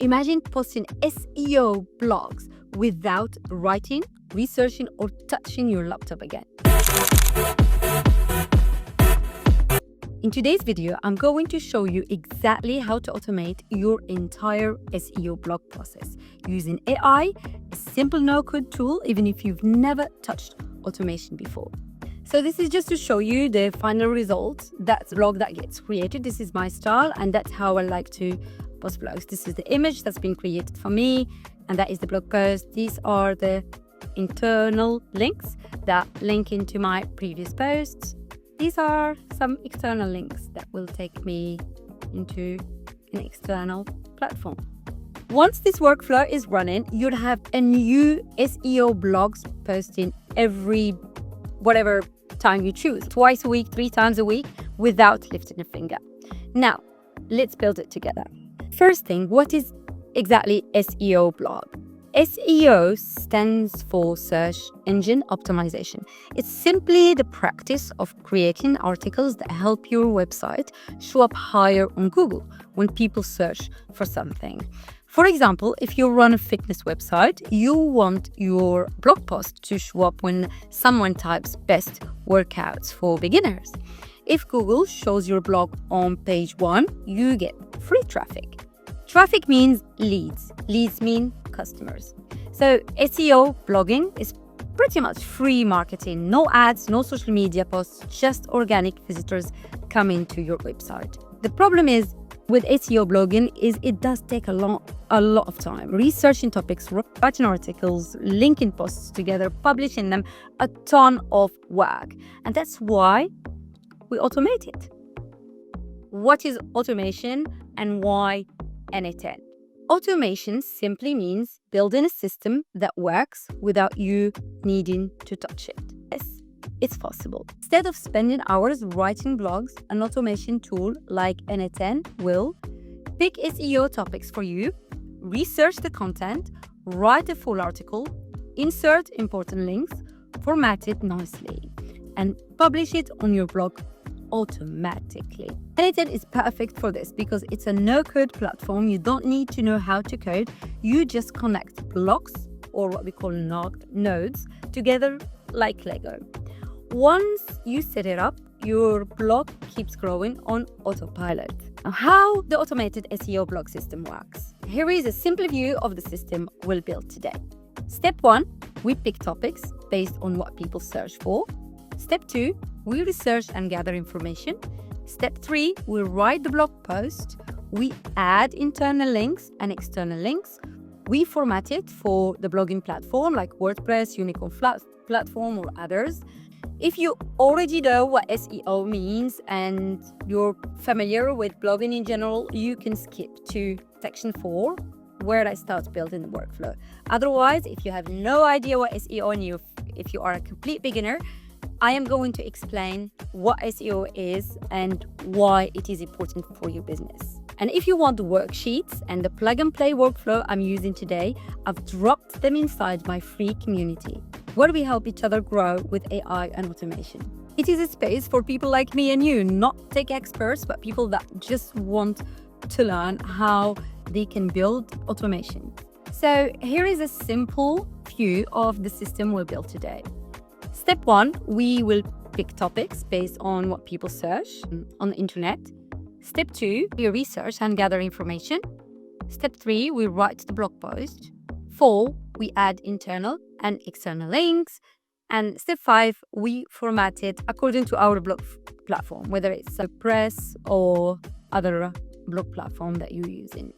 Imagine posting SEO blogs without writing, researching, or touching your laptop again. In today's video, I'm going to show you exactly how to automate your entire SEO blog process using AI, a simple no-code tool, even if you've never touched automation before. So this is just to show you the final result. That's the blog that gets created. This is my style, and that's how I like to post blogs. This is the image that's been created for me, and that is the blog post. These are the internal links that link into my previous posts. These are some external links that will take me into an external platform. Once this workflow is running, you'll have a new SEO blogs posting every whatever time you choose, twice a week, 3 times a week, without lifting a finger. Now, let's build it together. First thing, what is exactly SEO blog? SEO stands for Search Engine Optimization. It's simply the practice of creating articles that help your website show up higher on Google when people search for something. For example, if you run a fitness website, you want your blog post to show up when someone types best workouts for beginners. If Google shows your blog on page 1, you get free traffic. Traffic means leads. Leads mean customers. So SEO blogging is pretty much free marketing. No ads, no social media posts, just organic visitors coming to your website. The problem is with SEO blogging is it does take a lot of time. Researching topics, writing articles, linking posts together, publishing them, a ton of work. And that's why we automate it. What is automation and why n8n? Automation simply means building a system that works without you needing to touch it. Yes, it's possible. Instead of spending hours writing blogs, an automation tool like n8n will pick SEO topics for you, research the content, write a full article, insert important links, format it nicely, and publish it on your blog automatically. n8n is perfect for this because it's a no-code platform. You don't need to know how to code. You just connect blocks, or what we call nodes, together like Lego. Once you set it up, your blog keeps growing on autopilot. Now, how the automated SEO blog system works. Here is a simple view of the system we'll build today. Step 1, we pick topics based on what people search for. Step 2, we research and gather information. Step 3, we write the blog post. We add internal links and external links. We format it for the blogging platform like WordPress, Unicorn platform, or others. If you already know what SEO means and you're familiar with blogging in general, you can skip to section 4, where I start building the workflow. Otherwise, if you have no idea what SEO and if you are a complete beginner, I am going to explain what SEO is and why it is important for your business. And if you want the worksheets and the plug-and-play workflow I'm using today, I've dropped them inside my free community, where we help each other grow with AI and automation. It is a space for people like me and you, not tech experts, but people that just want to learn how they can build automation. So here is a simple view of the system we'll build today. Step 1, we will pick topics based on what people search on the internet. Step 2, we research and gather information. Step 3, we write the blog post. 4, we add internal and external links. And step 5, we format it according to our blog platform, whether it's WordPress or other blog platform that you're using.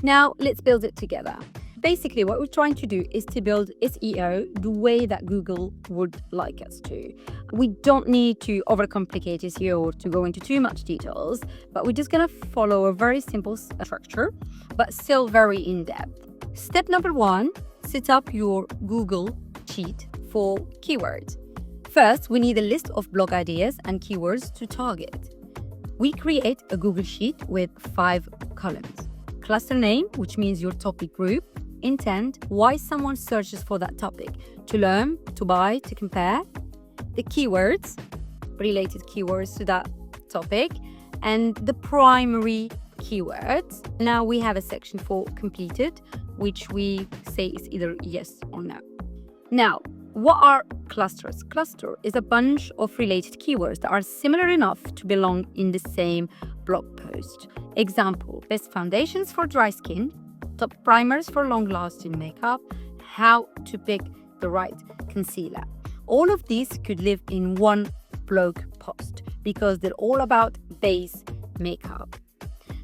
Now, let's build it together. Basically, what we're trying to do is to build SEO the way that Google would like us to. We don't need to overcomplicate SEO or to go into too much details, but we're just going to follow a very simple structure, but still very in-depth. Step number 1, set up your Google Sheet for keywords. First, we need a list of blog ideas and keywords to target. We create a Google Sheet with 5 columns. Cluster name, which means your topic group. Intent, why someone searches for that topic, to learn, to buy, to compare. The keywords, related keywords to that topic, and the primary keywords. Now we have a section for completed, which we say is either yes or no. Now, what are clusters? Cluster is a bunch of related keywords that are similar enough to belong in the same blog post. Example, best foundations for dry skin, top primers for long-lasting makeup, how to pick the right concealer. All of these could live in one blog post because they're all about base makeup.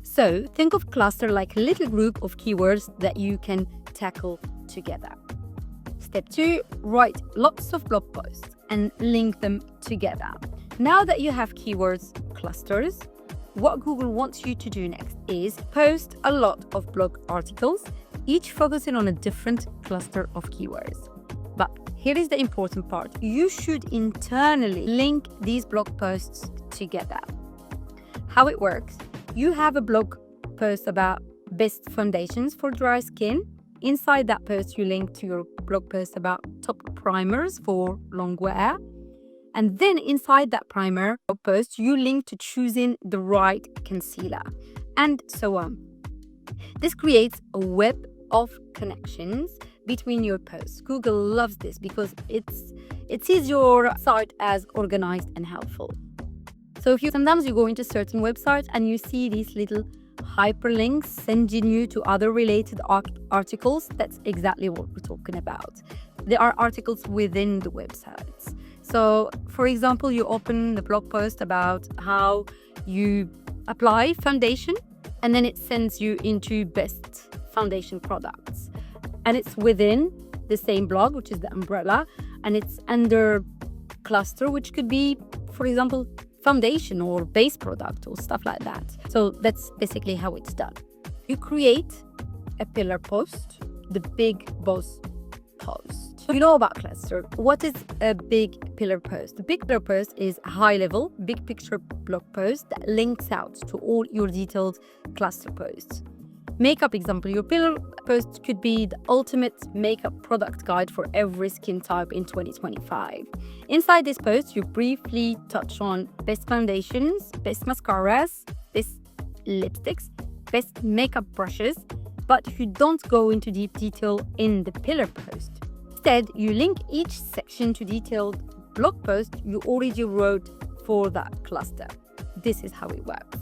So think of cluster like a little group of keywords that you can tackle together. Step 2, write lots of blog posts and link them together. Now that you have keywords clusters, what Google wants you to do next is post a lot of blog articles, each focusing on a different cluster of keywords. But here is the important part. You should internally link these blog posts together. How it works, you have a blog post about best foundations for dry skin. Inside that post, you link to your blog post about top primers for long wear. And then inside that primer post, you link to choosing the right concealer, and so on. This creates a web of connections between your posts. Google loves this because it sees your site as organized and helpful. So sometimes you go into certain websites and you see these little hyperlinks sending you to other related articles. That's exactly what we're talking about. There are articles within the websites. So, for example, you open the blog post about how you apply foundation, and then it sends you into best foundation products. And it's within the same blog, which is the umbrella, and it's under cluster, which could be, for example, foundation or base product or stuff like that. So that's basically how it's done. You create a pillar post, the big boss post. You know about cluster. What is a big pillar post? The big pillar post is a high level, big picture blog post that links out to all your detailed cluster posts. Makeup example, your pillar post could be the ultimate makeup product guide for every skin type in 2025. Inside this post, you briefly touch on best foundations, best mascaras, best lipsticks, best makeup brushes, but you don't go into deep detail in the pillar post. Instead, you link each section to detailed blog post you already wrote for that cluster. This is how it works.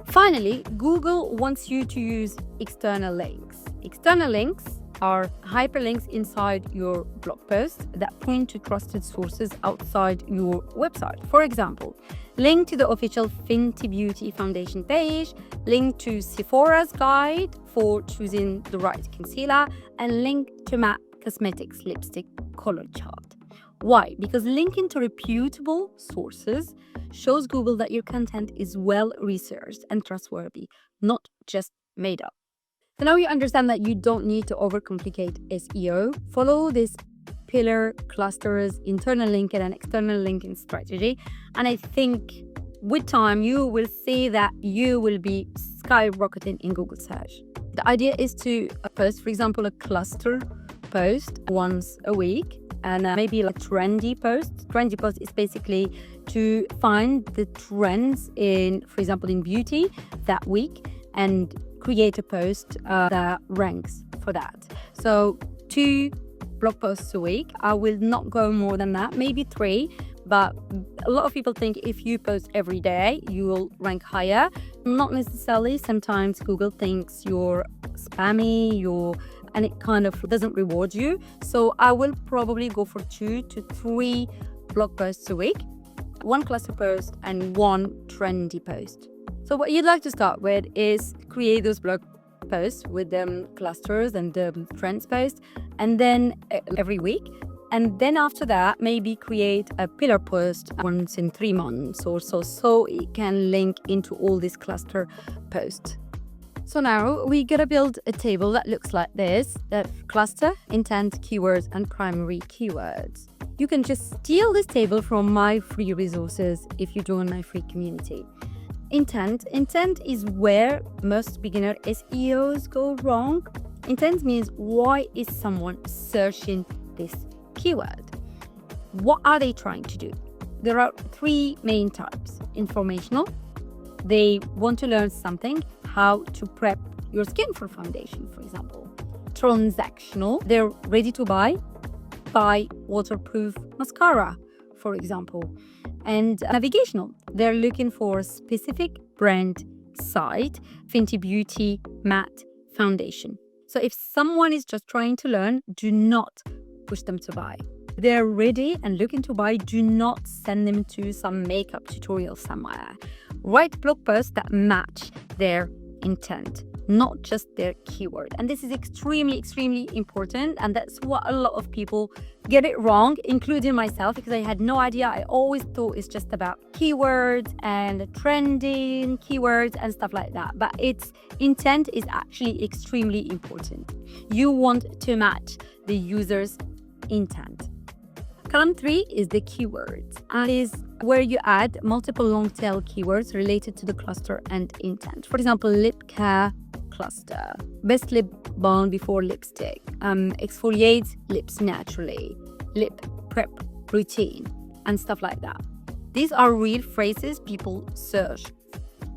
Finally, Google wants you to use external links. External links are hyperlinks inside your blog post that point to trusted sources outside your website. For example, link to the official Fenty Beauty foundation page, link to Sephora's guide for choosing the right concealer, and link to MAC Cosmetics lipstick color chart. Why? Because linking to reputable sources shows Google that your content is well researched and trustworthy, not just made up. So now you understand that you don't need to overcomplicate SEO. Follow this pillar, clusters, internal linking and external linking strategy. And I think with time, you will see that you will be skyrocketing in Google search. The idea is to post, for example, a cluster post once a week. And maybe like trendy post. Trendy post is basically to find the trends in, for example, in beauty that week and create a post that ranks for that. So 2 blog posts a week. I will not go more than that, maybe 3. But a lot of people think if you post every day, you will rank higher. Not necessarily. Sometimes Google thinks you're spammy, and it kind of doesn't reward you. So I will probably go for 2 to 3 blog posts a week, 1 cluster post and 1 trendy post. So what you'd like to start with is create those blog posts with them clusters and the trends post, and then every week. And then after that, maybe create a pillar post once in 3 months or so it can link into all these cluster posts. So now we gotta build a table that looks like this: the cluster, intent, keywords, and primary keywords. You can just steal this table from my free resources if you join my free community. Intent is where most beginner SEOs go wrong. Intent means why is someone searching this keyword? What are they trying to do? There are 3 main types. Informational. They want to learn something, how to prep your skin for foundation, for example. Transactional, they're ready to buy waterproof mascara, for example. And navigational, they're looking for a specific brand site, Fenty Beauty matte foundation. So if someone is just trying to learn, do not push them to buy. They're ready and looking to buy, do not send them to some makeup tutorial somewhere. Write blog posts that match their intent, not just their keyword. And this is extremely important, and that's what a lot of people get it wrong, including myself, because I had no idea. I always thought it's just about keywords and trending keywords and stuff like that, but its intent is actually extremely important. You want to match the user's intent. Column 3 is the keywords, and is where you add multiple long tail keywords related to the cluster and intent. For example, lip care cluster, best lip balm before lipstick, exfoliates lips naturally, lip prep routine, and stuff like that. These are real phrases people search.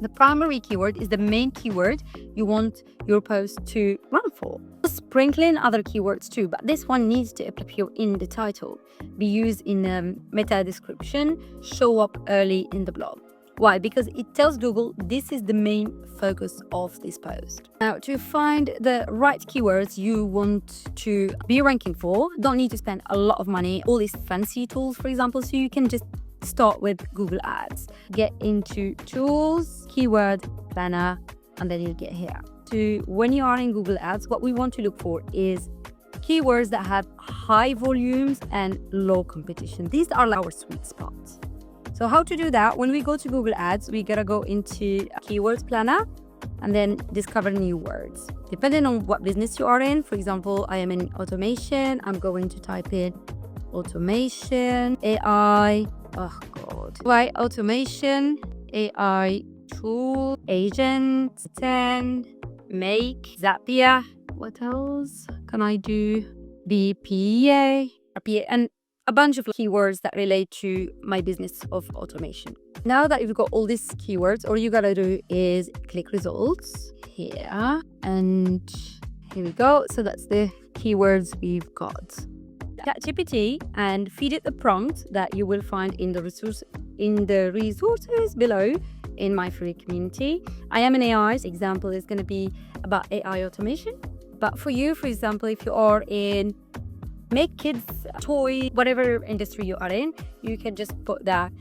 The primary keyword is the main keyword you want your post to run for. Sprinkle in other keywords too, but this one needs to appear in the title, be used in a meta description, show up early in the blog. Why? Because it tells Google this is the main focus of this post. Now, to find the right keywords you want to be ranking for, don't need to spend a lot of money, all these fancy tools, for example, so you can just start with Google Ads. Get into tools, keyword planner, and then you'll get here. So when you are in Google Ads, what we want to look for is keywords that have high volumes and low competition. These are our sweet spots. So how to do that? When we go to Google Ads, we gotta go into Keywords Planner and then discover new words. Depending on what business you are in, for example, I am in automation, I'm going to type in automation, AI, why automation, AI tool, agent, 10, make, Zapier. What else can I do? BPA, RPA, and a bunch of keywords that relate to my business of automation. Now that you've got all these keywords, all you gotta do is click results here, and here we go. So that's the keywords we've got. ChatGPT and feed it the prompt that you will find in the resources below in my free community. I am an AI. Example is going to be about AI automation. But for you, for example, if you are in make kids toy, whatever industry you are in, you can just put that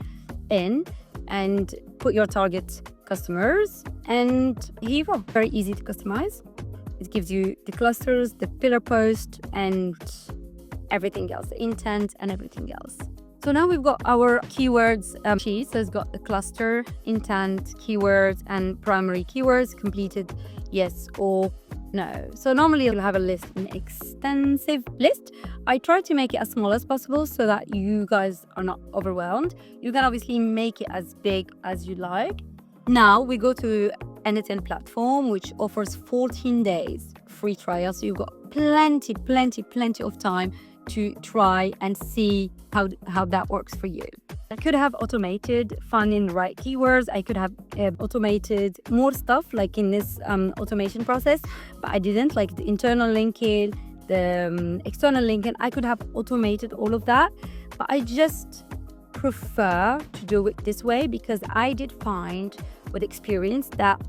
in and put your target customers, and here you go. Very easy to customize. It gives you the clusters, the pillar post, and everything else, the intent and everything else. So now we've got our keywords sheet. So it's got the cluster, intent, keywords, and primary keywords completed, yes or no. So normally you'll have a list, an extensive list. I try to make it as small as possible so that you guys are not overwhelmed. You can obviously make it as big as you like. Now we go to n8n platform, which offers 14 days free trial. So you've got plenty of time to try and see how that works for you. I could have automated finding the right keywords. I could have automated more stuff like in this automation process, but I didn't, like the internal linking, the external linking. I could have automated all of that, but I just prefer to do it this way because I did find with experience that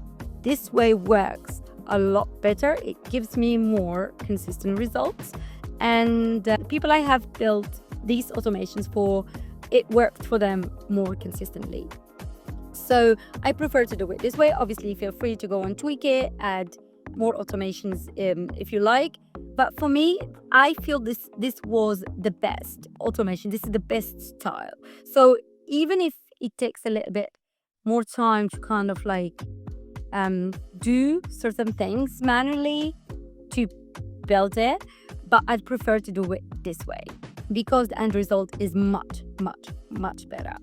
this way works a lot better. It gives me more consistent results. And people I have built these automations for, it worked for them more consistently. So I prefer to do it this way. Obviously, feel free to go and tweak it, add more automations if you like. But for me, I feel this was the best automation. This is the best style. So even if it takes a little bit more time to kind of like do certain things manually to build it, but I'd prefer to do it this way because the end result is much better.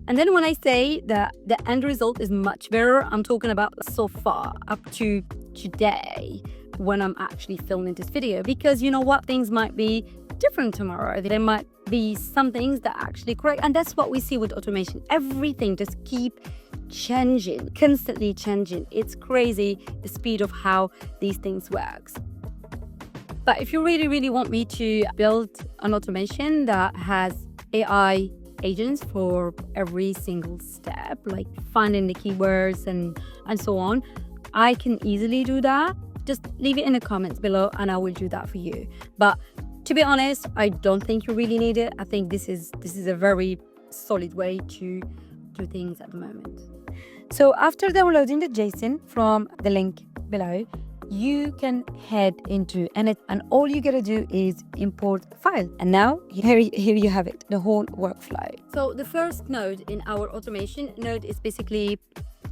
And then when I say that the end result is much better, I'm talking about so far up to today when I'm actually filming this video, because you know what, things might be different tomorrow. There might be some things that are actually correct. And that's what we see with automation. Everything just keep changing, constantly changing. It's crazy the speed of how these things works. But if you really, really want me to build an automation that has AI agents for every single step, like finding the keywords and so on, I can easily do that. Just leave it in the comments below and I will do that for you. But to be honest, I don't think you really need it. I think this is a very solid way to do things at the moment. So after downloading the JSON from the link below, you can head into n8n and all you gotta do is import a file. And now here you have it, the whole workflow. So the first node in our automation node is basically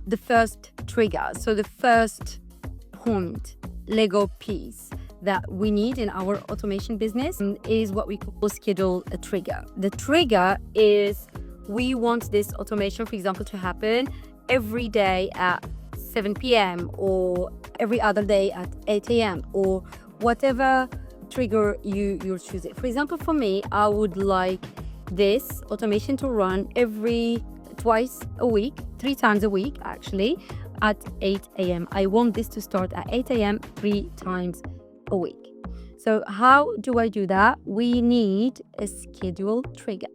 the first trigger. So the first point, Lego piece that we need in our automation business is what we call schedule a trigger. The trigger is we want this automation, for example, to happen every day at 7 p.m. or every other day at 8 a.m. or whatever trigger you're choosing. For example, for me, I would like this automation to run twice a week, 3 times a week actually, at 8 a.m. I want this to start at 8 a.m. 3 times a week. So how do I do that? We need a schedule trigger.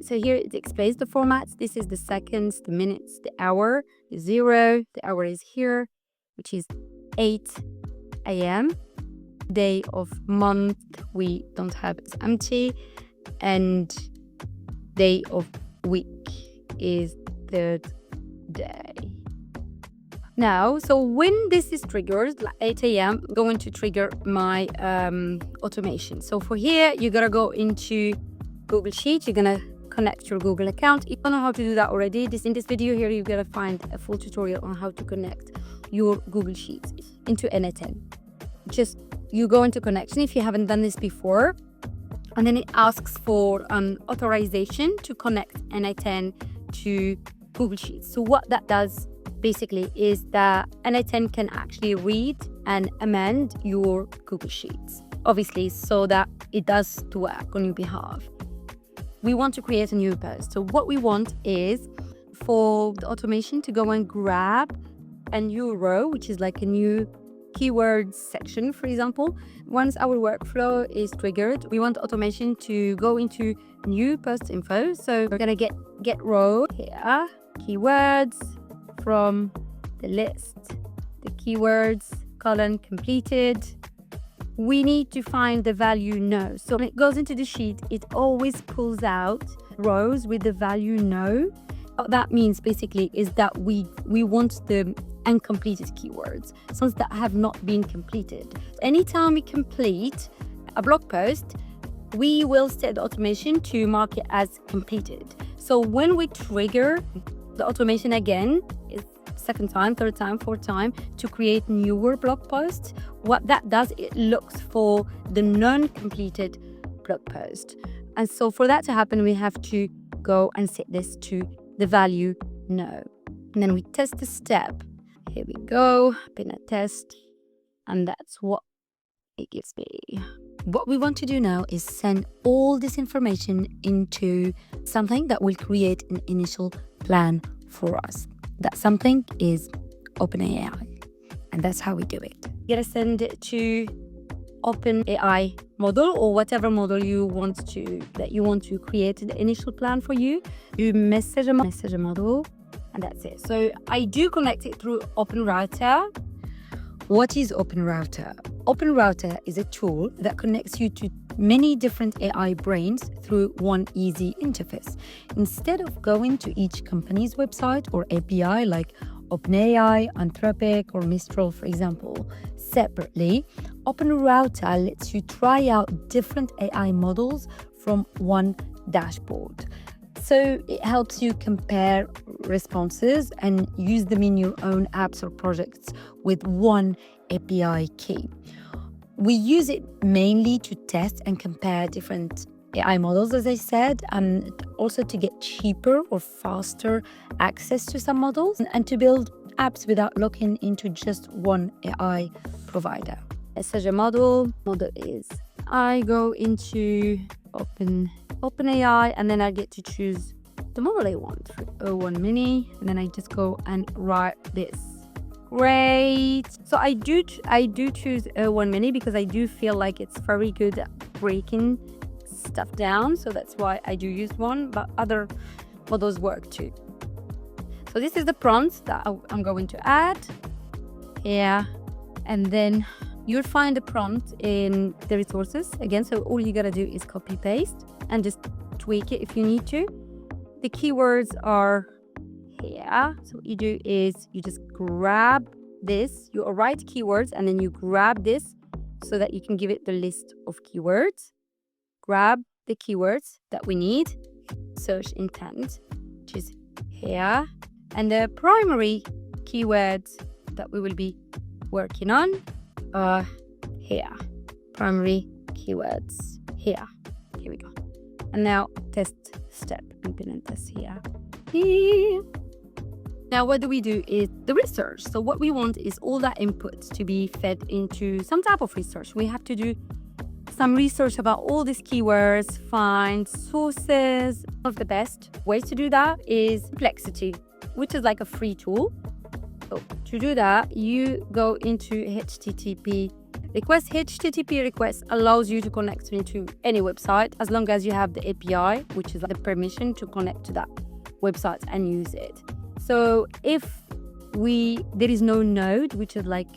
So here it explains the formats. This is the seconds, the minutes, the hour, the 0. The hour is here, which is 8 a.m. Day of month, we don't have, it's empty. And day of week is 3rd day. Now, so when this is triggered, like 8 a.m., I'm going to trigger my automation. So for here, you gotta go into Google Sheets. You're gonna connect your Google account. If you don't know how to do that already, in this video here, you're gonna find a full tutorial on how to connect your Google Sheets into n8n. Just you go into connection if you haven't done this before, and then it asks for an authorization to connect n8n to Google Sheets. So what that does basically is that n8n can actually read and amend your Google Sheets, obviously, so that it does to work on your behalf. We want to create a new post. So what we want is for the automation to go and grab a new row, which is like a new keywords section, for example. Once our workflow is triggered, we want automation to go into new post info. So we're gonna get row here, keywords from the list, the keywords, column completed. We need to find the value no. So when it goes into the sheet, it always pulls out rows with the value no. What that means basically is that we want the uncompleted keywords, ones that have not been completed. Anytime we complete a blog post, we will set the automation to mark it as completed. So when we trigger the automation again, is second time, third time, fourth time, to create newer blog posts, what that does, it looks for the non-completed blog post. And so for that to happen, we have to go and set this to the value no. And then we test the step. Here we go, pin a test, and that's what it gives me. What we want to do now is send all this information into something that will create an initial plan for us. That something is OpenAI, and that's how we do it. You gotta send it to OpenAI model or whatever model that you want to create the initial plan for you. You message a model, and that's it. So I do connect it through OpenRouter. What is OpenRouter? OpenRouter is a tool that connects you to many different AI brains through one easy interface. Instead of going to each company's website or API like OpenAI, Anthropic, or Mistral, for example, separately, OpenRouter lets you try out different AI models from one dashboard. So it helps you compare responses and use them in your own apps or projects with one API key. We use it mainly to test and compare different AI models, as I said, and also to get cheaper or faster access to some models and to build apps without looking into just one AI provider. Such a model is I go into OpenAI, and then I get to choose the model I want, n8n mini, and then I just go and write this. Great. So I do choose n8n mini because I do feel like it's very good at breaking stuff down. So that's why I do use one, but other models work too. So this is the prompt that I'm going to add here, and then you'll find the prompt in the resources again. So all you gotta do is copy paste and just tweak it if you need to. The keywords are here. So what you do is you just grab this, you write keywords, and then you grab this so that you can give it the list of keywords. Grab the keywords that we need, search intent, which is here, and the primary keywords that we will be working on are here. Primary keywords here. Here we go. And now test step. We've been in this here. Now what do we do is the research. So what we want is all that input to be fed into some type of research. We have to do some research about all these keywords, find sources. One of the best ways to do that is Perplexity, which is like a free tool. So to do that, you go into HTTP request. HTTP request allows you to connect into any website as long as you have the API, which is like the permission to connect to that website and use it. So if there is no node, which is like,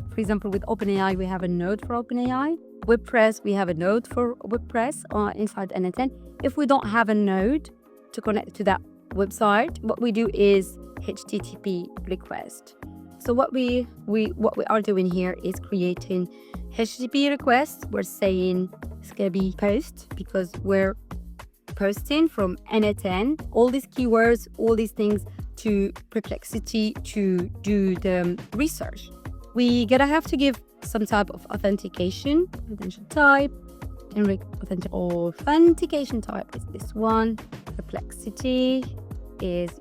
for example, with OpenAI, we have a node for OpenAI. WordPress, we have a node for WordPress inside n8n. If we don't have a node to connect to that website, what we do is HTTP request. So what we are doing here is creating HTTP requests. We're saying it's gonna be post because we're posting from n8n all these keywords, all these things to Perplexity to do the research. We gotta have to give some type of authentication type. Authentication type is this one. Perplexity is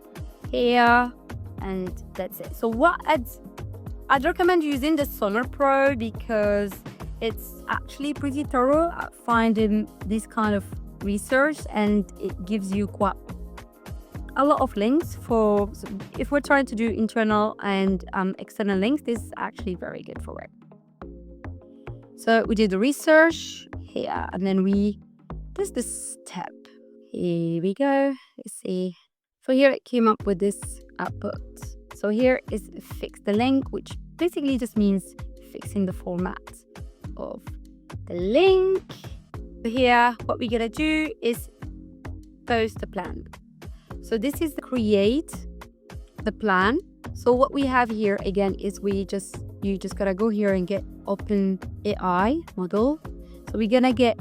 here, and that's it. So I'd recommend using the Sonar Pro because it's actually pretty thorough at finding this kind of research, and it gives you quite a lot of links for, so if we're trying to do internal and external links, this is actually very good for it. So we did the research here, and then there's this step. Here we go. Let's see. So here it came up with this output. So here is fix the link, which basically just means fixing the format of the link. So here, what we're gonna do is post the plan. So this is create the plan. So what we have here again is you just gotta go here and get OpenAI model. So we're gonna get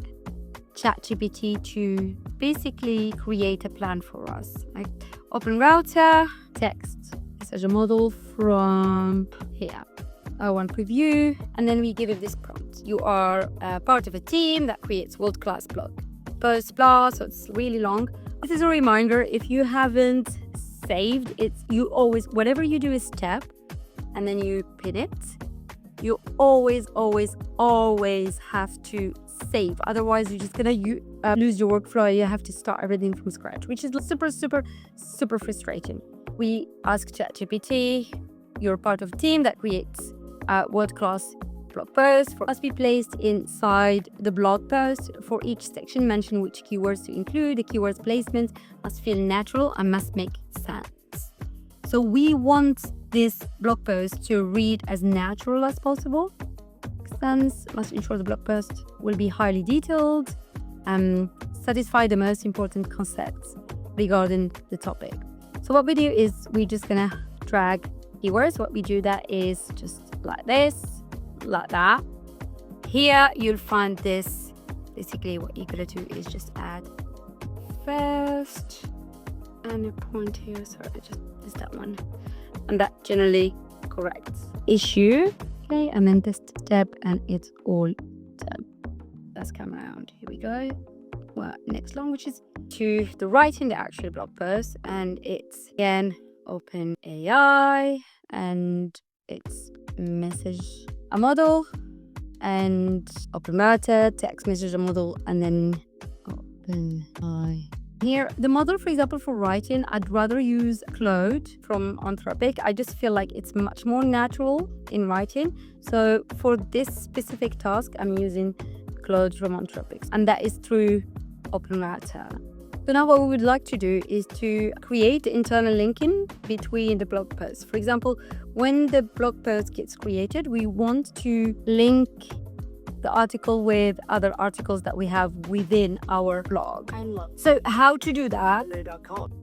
ChatGPT to basically create a plan for us. Like open router, text, message a model from here. I want preview, and then we give it this prompt. You are part of a team that creates world-class blog posts, blah, so it's really long. This is a reminder, if you haven't saved, you always, whatever you do is step, and then you pin it. You always have to save. Otherwise, you're just gonna lose your workflow. You have to start everything from scratch, which is super frustrating. We ask ChatGPT, you're part of a team that creates world-class blog posts, must be placed inside the blog post. For each section, mention which keywords to include. The keywords placement must feel natural and must make sense. So we want this blog post to read as natural as possible. Sense, must ensure the blog post will be highly detailed, satisfy the most important concepts regarding the topic. So what we do is we're just gonna drag keywords. What we do that is just like this, like that. Here you'll find this. Basically what you're gonna do is just add first and a point here. Sorry, just that one, and that generally corrects issue. Okay, and then this step, and it's all done. Let's come around. Here we go. Well, next one, which is to the writing the actual blog post, and it's again OpenAI, and it's message a model, and open router, text message model, and then open here. The model, for example, for writing, I'd rather use Claude from Anthropic. I just feel like it's much more natural in writing. So for this specific task, I'm using Claude from Anthropic, and that is through open router. So now what we would like to do is to create internal linking between the blog posts. For example, when the blog post gets created, we want to link the article with other articles that we have within our blog. So how to do that?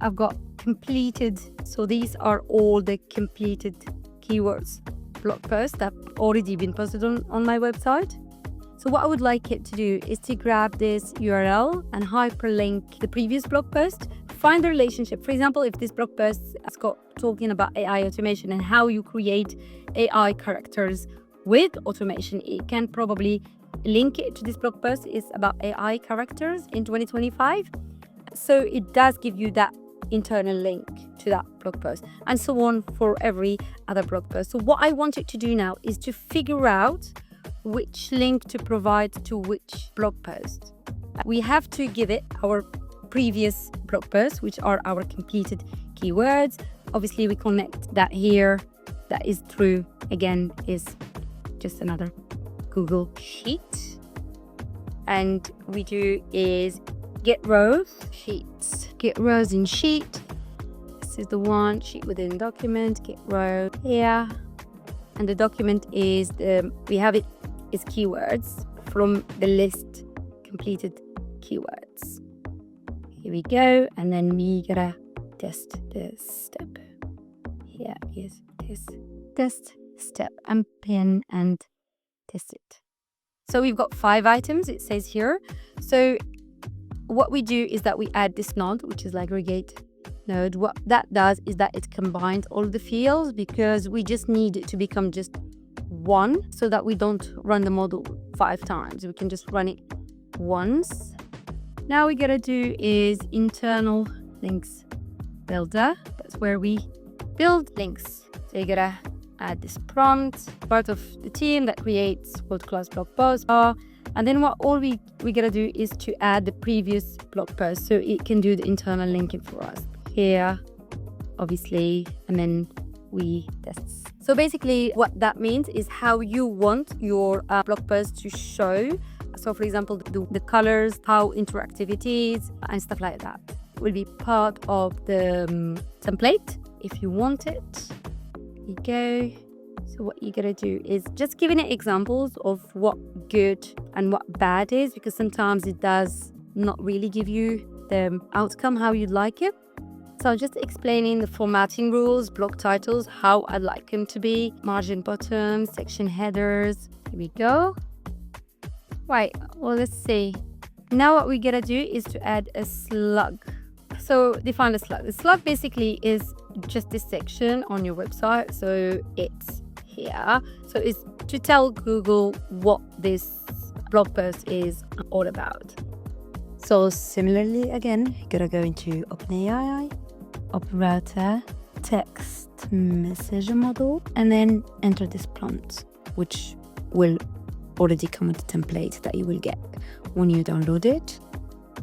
I've got completed. So these are all the completed keywords blog posts that have already been posted on my website. So what I would like it to do is to grab this URL and hyperlink the previous blog post, find the relationship. For example, if this blog post has got talking about AI automation and how you create AI characters with automation, it can probably link it to this blog post. It's about AI characters in 2025. So it does give you that internal link to that blog post, and so on for every other blog post. So what I want it to do now is to figure out which link to provide to which blog post. We have to give it our previous blog posts, which are our completed keywords. Obviously, we connect that here. That is through, again, is just another Google Sheet. And we do is get rows, sheets, get rows in sheet. This is the one, sheet within document, get row here. And the document is, we have it is keywords from the list completed keywords. Here we go, and then we gotta test this step. Here is this test step, and pin and test it. So we've got 5 items, it says here. So what we do is that we add this node, which is aggregate node. What that does is that it combines all the fields, because we just need it to become just one, so that we don't run the model 5 times. We can just run it once. Now we gotta do is internal links builder. That's where we build links. So you gotta add this prompt, part of the team that creates world-class blog posts. And then what all we gotta do is to add the previous blog post, so it can do the internal linking for us here, obviously, and then we test. So basically what that means is how you want your blog post to show. So for example, the colors, how interactive it is, and stuff like that will be part of the template if you want it. Here you go. So what you gotta do is just giving it examples of what good and what bad is, because sometimes it does not really give you the outcome how you'd like it. So just explaining the formatting rules, blog titles, how I'd like them to be, margin bottoms, section headers. Here we go. Right, well, let's see. Now what we gotta do is to add a slug. So define a slug. The slug basically is just this section on your website. So it's here. So it's to tell Google what this blog post is all about. So similarly, again, you gotta go into OpenAI, open router, text message model, and then enter this prompt, which will already come with the template that you will get when you download it.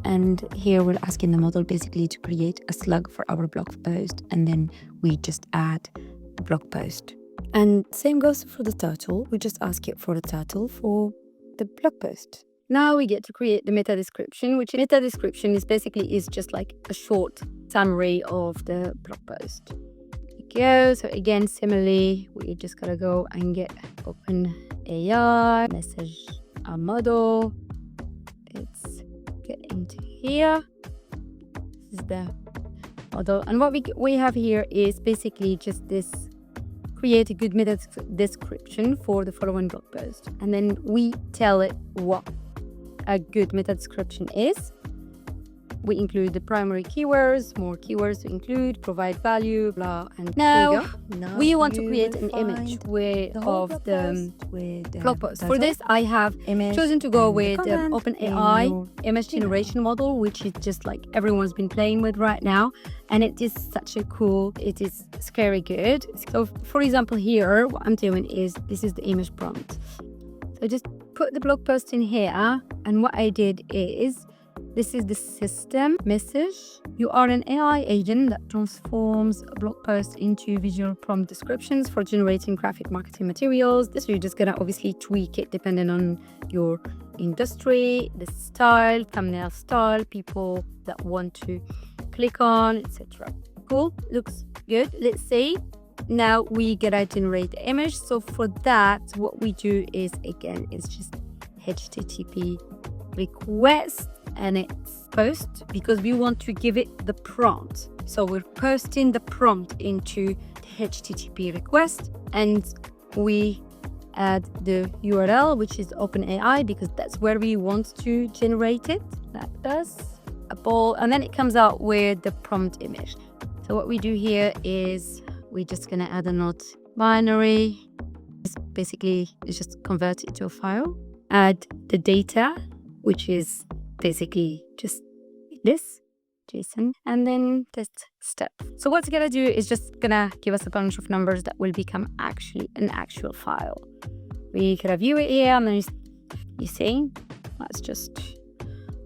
And here we're asking the model basically to create a slug for our blog post, and then we just add the blog post. And same goes for the title. We just ask it for the title for the blog post. Now we get to create the meta description, which meta description is basically just like a short summary of the blog post. There you go. So again, similarly, we just gotta go and get OpenAI message model. Let's get into here. This is the model, and what we have here is basically just this: create a good meta description for the following blog post, and then we tell it what a good meta description is. We include the primary keywords, more keywords to include, provide value, blah. And now we want to create an image of the blog post. For this, I have chosen to go with the OpenAI image generation model, which is just like everyone's been playing with right now. And it is such a cool, it is scary good. So for example, here, what I'm doing is, this is the image prompt. So just put the blog post in here, and what I did is, this is the system message. You are an AI agent that transforms blog posts into visual prompt descriptions for generating graphic marketing materials. This you're just gonna obviously tweak it depending on your industry, the style, thumbnail style, people that want to click on, etc. Cool, looks good. Let's see. Now we gotta generate the image. So for that, what we do is, again, it's just HTTP request and it's post, because we want to give it the prompt. So we're posting the prompt into the HTTP request, and we add the URL, which is OpenAI, because that's where we want to generate it. That does a ball, and then it comes out with the prompt image. So what we do here is we're just gonna add a not binary. It's just convert it to a file. Add the data, which is basically just this JSON, and then this step. So what's gonna do is just gonna give us a bunch of numbers that will become actually an actual file. We could view it here, and then you see that's just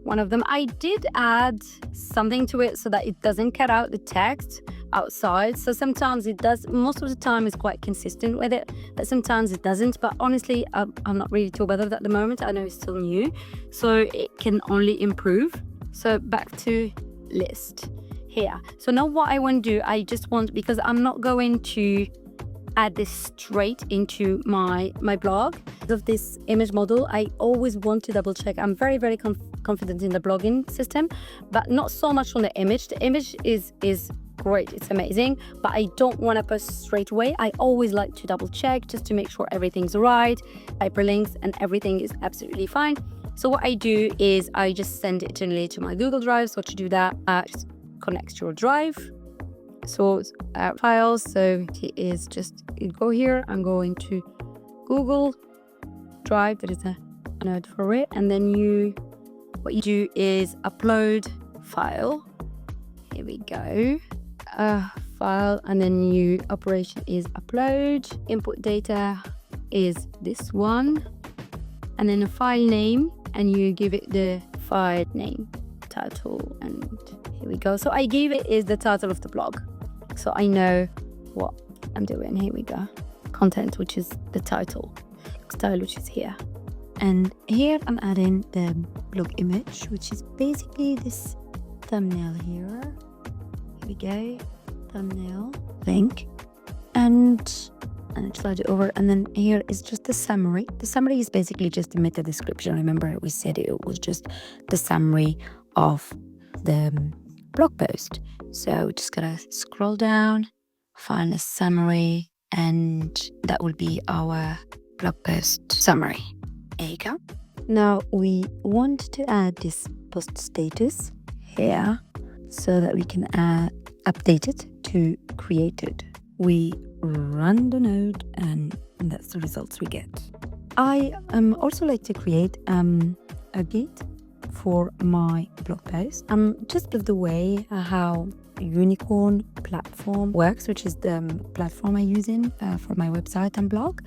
one of them. I did add something to it so that it doesn't cut out the text outside. So sometimes it does, most of the time it's quite consistent with it, but sometimes it doesn't. But honestly, I'm not really too bothered at the moment. I know it's still new, so it can only improve. So back to list here. So now what I want to do, I just want, because I'm not going to add this straight into my blog of this image model, I always want to double check. I'm very confident in the blogging system, but not so much on the image. The image is great, it's amazing, but I don't want to post straight away. I always like to double check just to make sure everything's right, hyperlinks and everything is absolutely fine. So what I do is I just send it generally to my Google Drive. So to do that, just connect your drive, so files. So it is just, you go here, I'm going to Google Drive, there is a node for it, and then what you do is upload file. Here we go. File, and then operation is upload. Input data is this one, and then a file name, and you give it the file name, title, and here we go. So I gave it is the title of the blog, so I know what I'm doing. Here we go. Content, which is the title. Style, which is here. And here I'm adding the blog image, which is basically this thumbnail here. Here we go, thumbnail, link, and I slide it over, and then here is just the summary. The summary is basically just the meta description. Remember, we said it was just the summary of the blog post. So we're just gonna scroll down, find a summary, and that will be our blog post summary. There you go. Now we want to add this post status here so that we can update it to created. We run the node, and that's the results we get. I also like to create a gate for my blog post. Just the way how Unicorn platform works, which is the platform I use for my website and blog.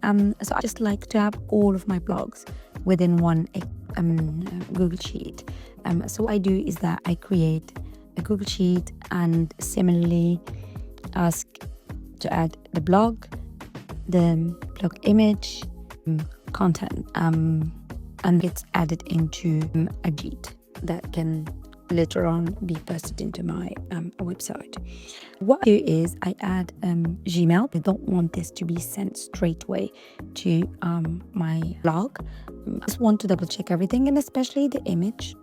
So I just like to have all of my blogs within one Google Sheet. So what I do is that I create a Google Sheet and similarly ask to add the blog image, content, and it's added into a sheet that can later on be posted into my website. What I do is I add Gmail. I don't want this to be sent straight away to my blog. I just want to double check everything, and especially the image.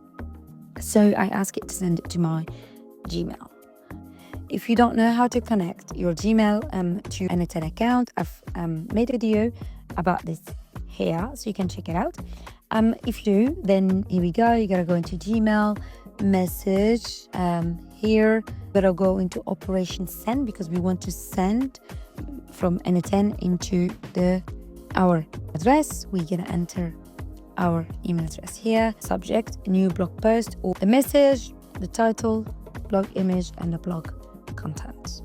So I ask it to send it to my Gmail. If you don't know how to connect your Gmail to an n8n account, I've made a video about this here, so you can check it out. If you do, then here we go. You gotta go into Gmail, message, here you gotta go into operation send, because we want to send from n8n into our address. We're gonna enter our email address here, subject, new blog post, or the message, the title, blog image, and the blog content.